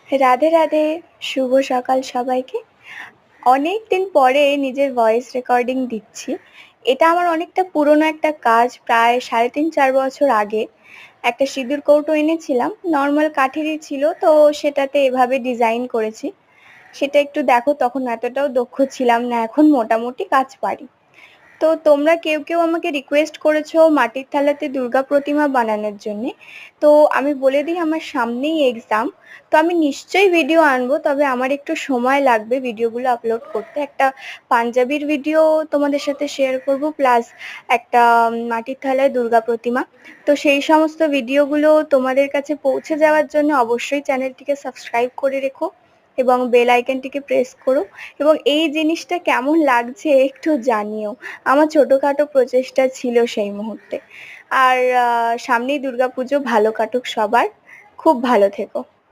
রাধে রাধে, শুভ সকাল সবাইকে। অনেকদিন পরে নিজের ভয়েস রেকর্ডিং দিচ্ছি। এটা আমার অনেকটা পুরনো একটা কাজ, প্রায় ৩.৫-৪ বছর আগে। একটা সিঁদুর কৌটো এনেছিলাম, নরমাল কাঠেরই ছিল, তো সেটাতে এভাবে ডিজাইন করেছি। সেটা একটু দেখো, তখন এতটাও দক্ষ ছিলাম না, এখন মোটামুটি কাজ পারি। তো তোমরা কেউ কেউ আমাকে রিকোয়েস্ট করেছো মাটির থালাতে দুর্গা প্রতিমা বানানোর জন্যে। তো আমি বলে দিই, আমার সামনেই এক্সাম, তো আমি নিশ্চয়ই ভিডিও আনবো, তবে আমার একটু সময় লাগবে ভিডিওগুলো আপলোড করতে। একটা পাঞ্জাবির ভিডিও তোমাদের সাথে শেয়ার করব, প্লাস একটা মাটির থালায় দুর্গা প্রতিমা। তো সেই সমস্ত ভিডিওগুলো তোমাদের কাছে পৌঁছে যাওয়ার জন্য অবশ্যই চ্যানেলটিকে সাবস্ক্রাইব করে রেখো এবং বেল আইকনটিকে প্রেস করো, এবং এই জিনিসটা কেমন লাগছে একটু জানিও। আমার ছোটখাটো প্রচেষ্টা ছিল সেই মুহূর্তে। আর সামনেই দুর্গাপুজো, ভালো কাটুক সবার। খুব ভালো থেকো।